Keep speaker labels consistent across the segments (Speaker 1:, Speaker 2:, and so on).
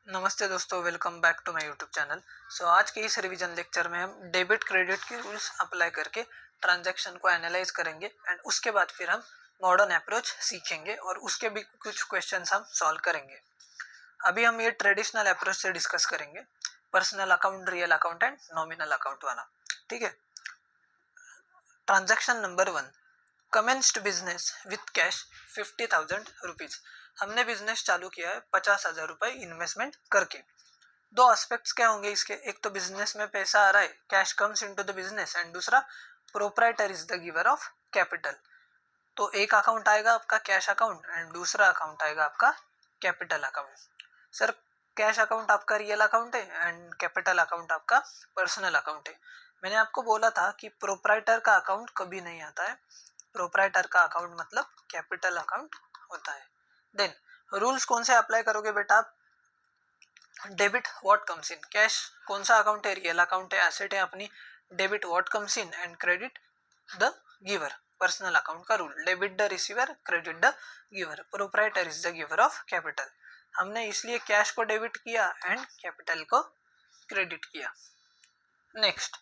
Speaker 1: नमस्ते दोस्तों, welcome back to my YouTube channel. आज के इस रिवीजन लेक्चर में हम डेबिट क्रेडिट के रूल्स अप्लाई करके ट्रांजैक्शन को एनालाइज करेंगे एंड उसके बाद फिर हम मॉडर्न अप्रोच सीखेंगे और उसके भी कुछ क्वेश्चंस हम सॉल्व करेंगे। अभी हम ये ट्रेडिशनल अप्रोच से डिस्कस करेंगे, personal account, real account and nominal account वाला। ठीक है। Transaction number 1, commenced business with cash 50,000 rupees. हमने बिजनेस चालू किया है 50,000 रुपए इन्वेस्टमेंट करके। दो एस्पेक्ट्स क्या होंगे इसके, एक तो बिजनेस में पैसा आ रहा है, cash comes into the business, and दूसरा proprietor is the giver of capital. तो एक अकाउंट आएगा आपका कैश अकाउंट एंड दूसरा अकाउंट आएगा आपका capital account. Sir, cash account आपका रियल अकाउंट है एंड कैपिटल अकाउंट आपका पर्सनल अकाउंट है। मैंने आपको बोला था कि प्रोप्राइटर का अकाउंट कभी नहीं आता है। प्रोप्राइटर का अकाउंट मतलब कैपिटल अकाउंट होता है। देन रूल्स कौन से अप्लाई करोगे बेटा आप? Debit what comes in, cash कौन सा अकाउंट है, रियल अकाउंट है, एसेट है अपनी। Debit what comes in and credit the giver, personal account का rule, debit the receiver, credit the giver, proprietor is the giver of capital. हमने इसलिए cash को डेबिट किया एंड कैपिटल को क्रेडिट किया। Next,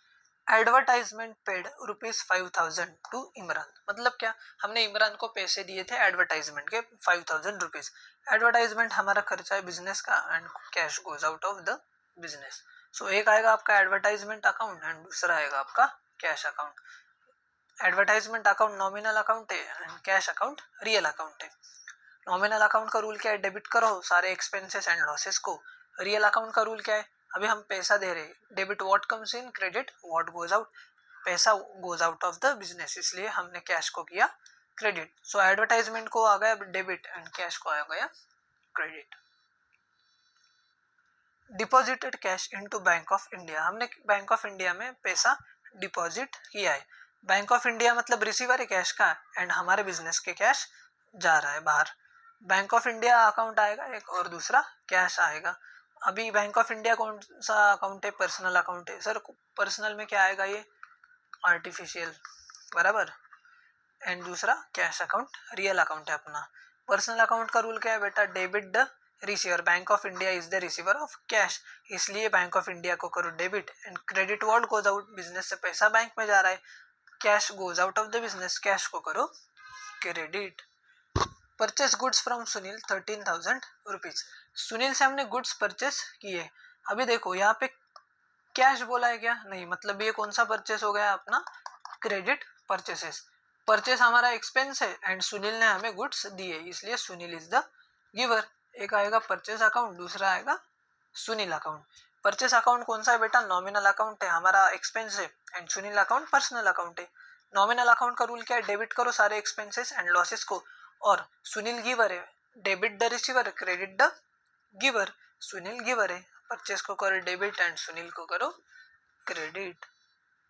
Speaker 1: advertisement paid ₹5,000 to Imran. मतलब क्या, हमने इमरान को पैसे दिए थे एडवर्टाइजमेंट के 5,000 रुपीज। एडवर्टाइजमेंट हमारा खर्चा है बिजनेस का and cash goes out of the business. So एक आएगा आपका एडवर्टाइजमेंट अकाउंट एंड दूसरा आएगा आपका cash account. Advertisement account nominal account है and cash account real account है। नॉमिनल अकाउंट का रूल क्या है? डेबिट करो सारे एक्सपेंसेस एंड लॉसेस को। रियल अकाउंट का रूल क्या है? अभी हम पैसा दे रहे हैं, debit what comes in, credit what goes out. पैसा goes out of the business, इसलिए हमने कैश को किया क्रेडिट। सो एडवर्टाइजमेंट को आ गया डेबिट एंड कैश को आ गया credit. Deposited cash into bank of India, हमने बैंक ऑफ इंडिया में पैसा डिपॉजिट किया है। बैंक ऑफ इंडिया मतलब रिसीवर है कैश का एंड हमारे बिजनेस के कैश जा रहा है बाहर। बैंक ऑफ इंडिया अकाउंट आएगा एक और दूसरा कैश आएगा। अभी बैंक ऑफ इंडिया कौन सा अकाउंट है? पर्सनल अकाउंट है। सर, पर्सनल में क्या आएगा? ये आर्टिफिशियल, बराबर। एंड दूसरा कैश अकाउंट रियल अकाउंट है अपना। पर्सनल अकाउंट का रूल क्या है बेटा? Debit the receiver, bank of India is the receiver of cash, इसलिए बैंक ऑफ इंडिया को करो debit and credit what goes out, business से पैसा बैंक में जा रहा है, cash goes out of the business, cash को करो credit. Purchase goods from Sunil 13,000 rupees. Sunil से हमने गुड्स परचेस किए। अभी देखो यहाँ पे कैश बोला है क्या? नहीं, मतलब ये कौन सा परचेस हो गया अपना? Credit purchases. परचेस हमारा एक्सपेंस है एंड सुनील ने हमें गुड्स दिए, इसलिए सुनील इज द गिवर। एक आएगा परचेस अकाउंट, दूसरा आएगा सुनील अकाउंट। परचेस अकाउंट कौन सा है बेटा? नॉमिनल अकाउंट है, हमारा एक्सपेंस है and Sunil account personal account है। नॉमिनल अकाउंट का रूल क्या है? डेबिट करो सारे एक्सपेंसेस एंड लॉसेस को, और सुनील गिवर है, debit the receiver, credit the giver. Sunil giver है, परचेस को करो डेबिट एंड सुनील को करो credit.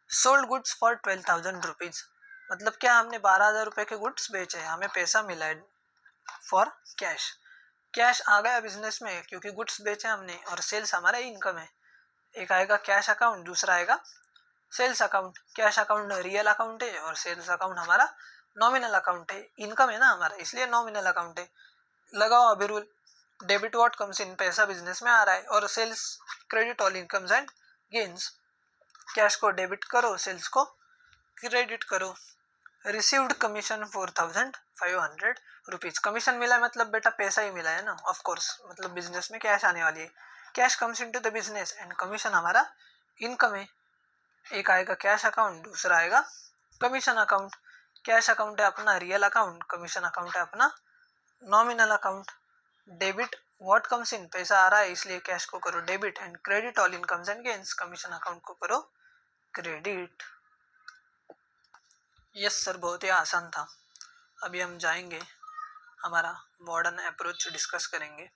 Speaker 1: Sold goods for 12,000 rupees, मतलब क्या, हमने 12,000 रुपए के गुड्स बेचे, हमें पैसा मिला है फॉर कैश। कैश आ गया बिजनेस में क्योंकि गुड्स बेचे हमने और सेल्स हमारा इनकम है। एक आएगा कैश अकाउंट, दूसरा आएगा sales account. Cash account real account है और सेल्स अकाउंट हमारा नॉमिनल अकाउंट है, इनकम है ना हमारा, इसलिए नॉमिनल अकाउंट है। लगाओ अभी rule, debit what comes in, पैसा बिजनेस में आ रहा है, और sales credit all incomes and gains. Cash को डेबिट करो, सेल्स को क्रेडिट करो। रिसीव्ड कमीशन 4,500 रुपीज, कमीशन मिला है मतलब बेटा पैसा ही मिला है ना, ऑफ कोर्स, मतलब बिजनेस में कैश आने वाली है। Cash comes into the business and commission हमारा इनकम है। एक आएगा कैश अकाउंट, दूसरा आएगा कमीशन अकाउंट। कैश अकाउंट है अपना रियल अकाउंट, कमीशन अकाउंट है अपना nominal account. Debit what comes in, पैसा आ रहा है इसलिए कैश को करो debit and credit all incomes and gains, commission account को करो क्रेडिट। यस सर, बहुत ही आसान था। अभी हम जाएंगे, हमारा मॉडर्न अप्रोच डिस्कस करेंगे।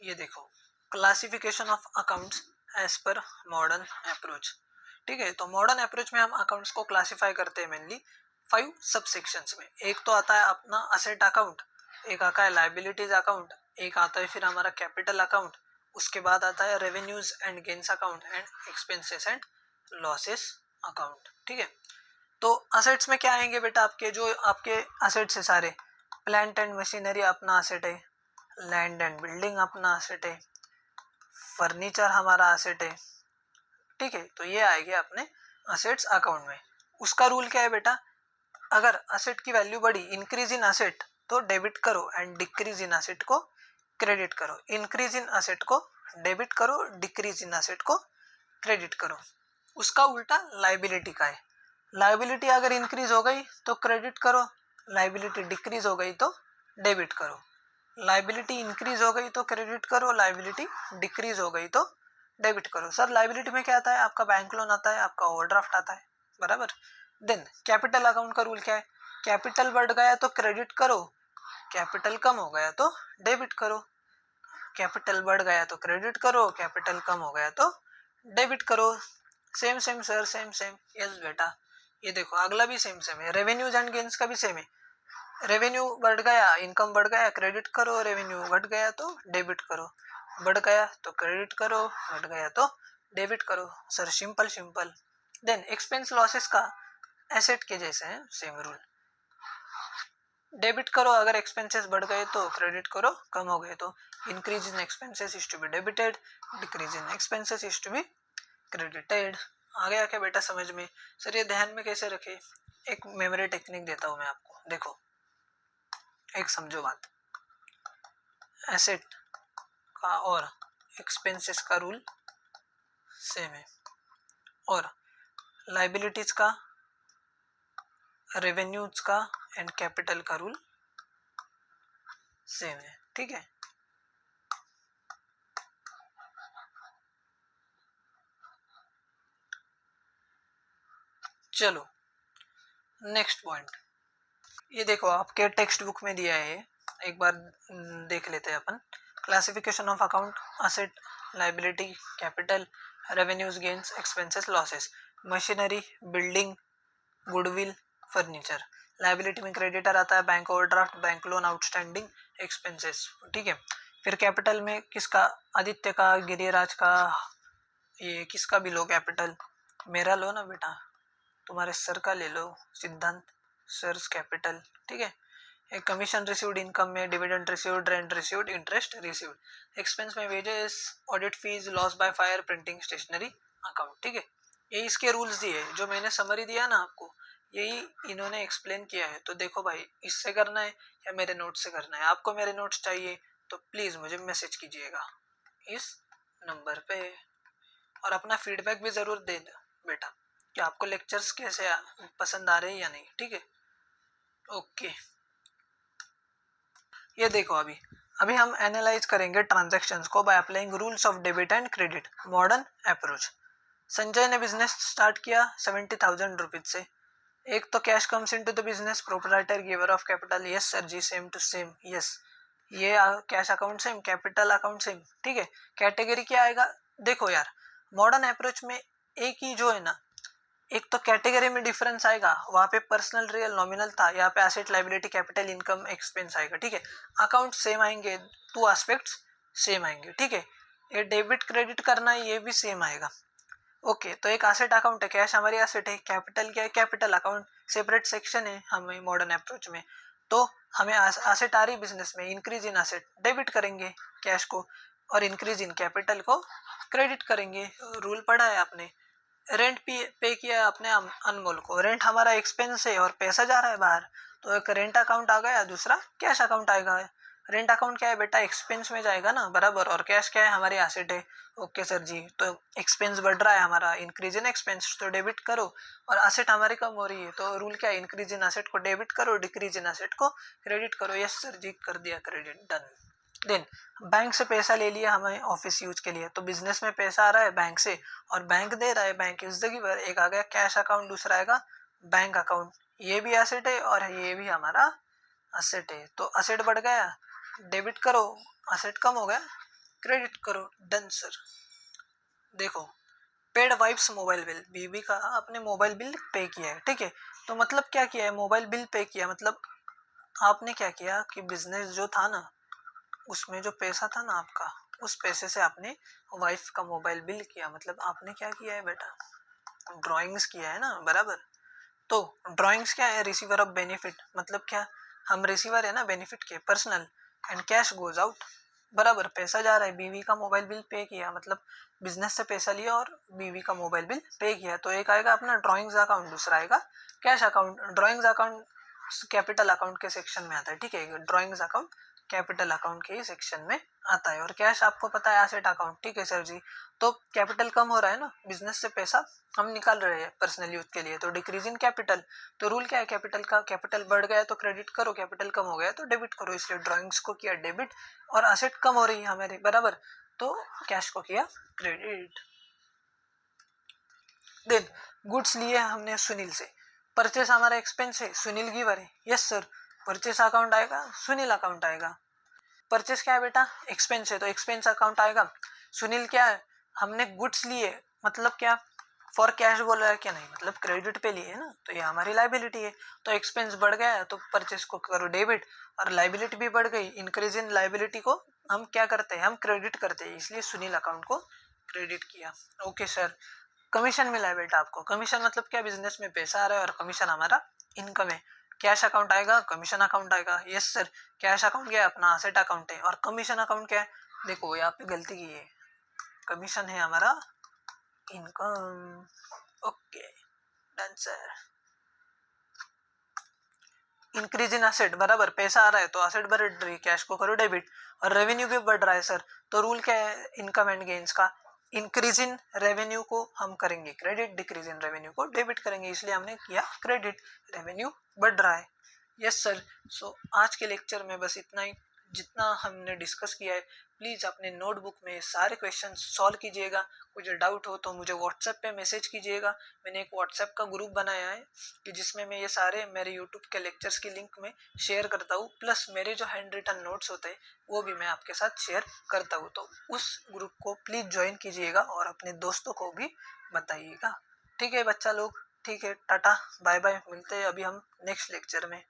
Speaker 1: ये देखो, classification of accounts as per modern approach. ठीक है, तो मॉडर्न अप्रोच में हम अकाउंट्स को क्लासिफाई करते हैं मेनली 5 सब सेक्शंस में। एक तो आता है अपना असेट अकाउंट, एक आता है लाइबिलिटीज अकाउंट, एक आता है फिर हमारा कैपिटल अकाउंट, उसके बाद आता है revenues and gains account and expenses and losses account. ठीक है, तो असेट्स में क्या आएंगे बेटा? आपके जो आपके असेट्स है सारे, प्लांट एंड मशीनरी अपना असेट है, लैंड एंड बिल्डिंग अपना असेट है, फर्नीचर हमारा असेट है, ठीक है। तो ये आएगी अपने असेट्स अकाउंट में। उसका रूल क्या है बेटा, अगर असेट की वैल्यू बढ़ी, इंक्रीज इन असेट तो डेबिट करो एंड डिक्रीज इन असेट को क्रेडिट करो। इंक्रीज इन असेट को डेबिट करो, डिक्रीज इन असेट को क्रेडिट करो। उसका उल्टा लाइबिलिटी का है, लाइबिलिटी अगर इंक्रीज हो गई तो क्रेडिट करो, लाइबिलिटी डिक्रीज हो गई तो डेबिट करो। लाइबिलिटी इंक्रीज हो गई तो क्रेडिट करो, लाइबिलिटी डिक्रीज हो गई तो डेबिट करो। सर लाइबिलिटी में क्या आता है, आपका बैंक लोन आता है, आपका ओवरड्राफ्ट आता है, बराबर। देन कैपिटल अकाउंट का रूल क्या है, कैपिटल बढ़ गया तो क्रेडिट करो, कैपिटल कम हो गया तो डेबिट करो। कैपिटल बढ़ गया तो क्रेडिट करो, कैपिटल कम हो गया तो डेबिट करो। Same same sir, same same, yes बेटा। ये देखो अगला भी सेम सेम है, रेवेन्यूज एंड गेन्स का भी सेम है। रेवेन्यू बढ़ गया, इनकम बढ़ गया, क्रेडिट करो, रेवेन्यू घट गया तो डेबिट करो, बढ़ गया तो क्रेडिट करो, घट गया तो डेबिट करो। Sir simple simple. Then expense losses का एसेट के जैसे है, सेम रूल। डेबिट करो अगर एक्सपेंसेस बढ़ गए तो, क्रेडिट करो कम हो गए तो। Increase in expenses is to be debited, decrease in expenses is to be credited. आ गया क्या बेटा समझ में। सर ये ध्यान में कैसे रखे, एक मेमोरी टेक्निक देता हूं मैं आपको, देखो एक समझो बात। एसेट का और एक्सपेंसेस का रूल सेम है, और लाइबिलिटीज का, रेवेन्यूज का एंड कैपिटल का रूल सेम है, ठीक है। चलो नेक्स्ट पॉइंट, ये देखो आपके टेक्स्ट बुक में दिया है, एक बार देख लेते हैं अपन। Classification of account, asset, liability, capital, revenues, gains, expenses, losses. Machinery, building, goodwill, furniture. Liability में क्रेडिटर आता है, bank overdraft, bank loan, outstanding, expenses, ठीक है। फिर कैपिटल में किसका, आदित्य का, गिरिराज का, ये किसका भी लो कैपिटल, मेरा लो ना बेटा, तुम्हारे सर का ले लो, सिद्धांत सर्स कैपिटल, ठीक है। एक कमीशन रिसीव्ड इनकम में, dividend received, rent received, interest received. Expense में wages, audit fees, loss by fire, printing, stationery account, ठीक है। ये इसके रूल्स दिए, जो मैंने समरी दिया ना आपको, यही इन्होंने एक्सप्लेन किया है। तो देखो भाई, इससे करना है या मेरे नोट से करना है। आपको मेरे नोट्स चाहिए तो प्लीज मुझे मैसेज कीजिएगा इस नंबर पे, और अपना फीडबैक भी जरूर देना बेटा कि आपको लेक्चर्स कैसे पसंद आ रहे हैं या नहीं, ठीक है। ओके, ये देखो अभी अभी हम एनालाइज करेंगे ट्रांजैक्शंस को by applying rules of debit and credit, modern approach. Sanjay ने बिजनेस स्टार्ट किया 70,000 रुपीज से। एक तो cash comes into the business, proprietor giver of capital, yes sir ji, same to same, yes. ये cash account same, capital account same, ठीक है। Category क्या आएगा, देखो यार मॉडर्न अप्रोच में एक ही जो है ना, एक तो कैटेगरी में डिफरेंस आएगा, वहां पे पर्सनल रियल नॉमिनल था, यहाँ पे asset liability capital income expense आएगा, ठीक है। अकाउंट सेम आएंगे, टू एस्पेक्ट्स सेम आएंगे, ठीक है। ये डेबिट क्रेडिट करना है, ये भी सेम आएगा। ओके, तो एक एसेट अकाउंट है, कैश हमारी एसेट है, कैपिटल क्या है, कैपिटल अकाउंट, सेपरेट सेक्शन है हमें मॉडर्न अप्रोच में। तो हमें एसेट आ रही बिजनेस में, इंक्रीज इन एसेट डेबिट करेंगे कैश को, और इंक्रीज इन कैपिटल को क्रेडिट करेंगे। रूल पढ़ा है आपने। रेंट पे किया आपने अनमोल को, रेंट हमारा एक्सपेंस है और पैसा जा रहा है बाहर, तो एक रेंट अकाउंट आ गया, दूसरा कैश अकाउंट आएगा। रेंट अकाउंट क्या है बेटा, एक्सपेंस में जाएगा ना, बराबर, और कैश क्या है, हमारी एसेट है। ओके सर जी, तो एक्सपेंस बढ़ रहा है हमारा, इंक्रीज इन एक्सपेंस तो डेबिट करो, और एसेट हमारी कम हो रही है तो रूल क्या है, इंक्रीज इन एसेट को डेबिट करो, डिक्रीज इन एसेट को क्रेडिट करो। यस सर जी, कर दिया क्रेडिट, डन। देन बैंक से पैसा ले लिया हमें ऑफिस यूज के लिए, तो बिजनेस में पैसा आ रहा है बैंक से और बैंक दे रहा है, बैंक इज द गिवर। एक आ गया कैश अकाउंट, दूसरा आएगा बैंक अकाउंट। ये भी एसेट है और ये भी हमारा एसेट है, तो एसेट बढ़ गया डेबिट करो, एसेट कम हो गया क्रेडिट करो, डन सर। देखो पेड वाइफ्स मोबाइल बिल, बीबी का आपने मोबाइल बिल पे किया है, ठीक है। तो मतलब क्या किया है, मोबाइल बिल पे किया, मतलब आपने क्या किया कि बिजनेस जो था ना, उसमें जो पैसा था ना आपका, उस पैसे से आपने वाइफ का मोबाइल बिल किया। मतलब आपने क्या किया है बेटा, ड्राइंग्स किया है ना, बराबर। तो ड्राइंग्स क्या है, रिसीवर ऑफ बेनिफिट, मतलब क्या, हम रिसीवर है ना बेनिफिट के, personal. And cash goes out, बराबर पैसा जा रहा है, बीवी का मोबाइल बिल पे किया, मतलब बिजनेस से पैसा लिया और बीवी का मोबाइल बिल पे किया, तो एक आएगा अपना ड्राइंग्स अकाउंट, दूसरा आएगा cash account. Drawings account capital account के सेक्शन में आता है, ठीक है, ड्राइंग्स अकाउंट कैपिटल अकाउंट के ही सेक्शन में आता है। और कैश आपको पता है एसेट अकाउंट, ठीक है सर जी। तो कैपिटल कम हो रहा है ना, बिजनेस से पैसा हम निकाल रहे हैं पर्सनल यूज के लिए, तो डिक्रीज इन कैपिटल। तो रूल क्या है कैपिटल का, कैपिटल बढ़ गया तो क्रेडिट करो, कैपिटल कम हो गया तो डेबिट करो, इसलिए ड्राइंग्स को किया डेबिट, और असेट कम हो रही है हमारी, बराबर, तो कैश को किया क्रेडिट। देन गुड्स लिए हमने सुनील से, परचेस हमारा एक्सपेंस है, सुनील गिवर है, यस सर, परचेस अकाउंट आएगा, सुनील अकाउंट आएगा। परचेस क्या है बेटा, एक्सपेंस है, तो एक्सपेंस अकाउंट आएगा। सुनील क्या है, हमने गुड्स लिए, मतलब क्या, फॉर कैश बोल रहा है क्या, नहीं मतलब क्रेडिट पे लिए है ना, तो ये हमारी लाइबिलिटी है, तो एक्सपेंस बढ़ गया है तो परचेस को करो डेबिट, और लाइबिलिटी भी बढ़ गई, इंक्रीज इन लाइबिलिटी को हम क्या करते हैं, हम क्रेडिट करते हैं, इसलिए सुनील अकाउंट को क्रेडिट किया। ओके सर, कमीशन मिला है बेटा आपको, कमीशन मतलब क्या, बिजनेस में पैसा आ रहा है और कमीशन हमारा इनकम है, कैश अकाउंट आएगा, कमीशन अकाउंट आएगा, यस सर। कैश अकाउंट क्या है, अपना असेट अकाउंट है, और कमीशन अकाउंट क्या है, देखो यहाँ पे गलती की है, कमीशन है हमारा income. Okay done sir. Increase in asset, बराबर पैसा आ रहा है तो असेट बढ़ रही है, कैश को करो डेबिट, और रेवेन्यू भी बढ़ रहा है सर, तो रूल क्या है इनकम एंड गेन्स का, इंक्रीज इन रेवेन्यू को हम करेंगे क्रेडिट, डिक्रीज इन रेवेन्यू को डेबिट करेंगे, इसलिए हमने किया क्रेडिट, रेवेन्यू बढ़ रहा है। Yes sir. सो आज के लेक्चर में बस इतना ही, जितना हमने डिस्कस किया है प्लीज़ अपने नोटबुक में सारे क्वेश्चन सॉल्व कीजिएगा, कुछ डाउट हो तो मुझे व्हाट्सएप पे मैसेज कीजिएगा, मैंने एक व्हाट्सएप का ग्रुप बनाया है कि जिसमें मैं ये सारे मेरे यूट्यूब के लेक्चर्स की लिंक में शेयर करता हूँ, प्लस मेरे जो हैंड रिटन नोट्स होते हैं वो भी मैं आपके साथ शेयर करता हूँ, तो उस ग्रुप को प्लीज़ ज्वाइन कीजिएगा और अपने दोस्तों को भी बताइएगा। ठीक है बच्चा लोग, ठीक है, टाटा बाय बाय, मिलते हैं अभी हम नेक्स्ट लेक्चर में।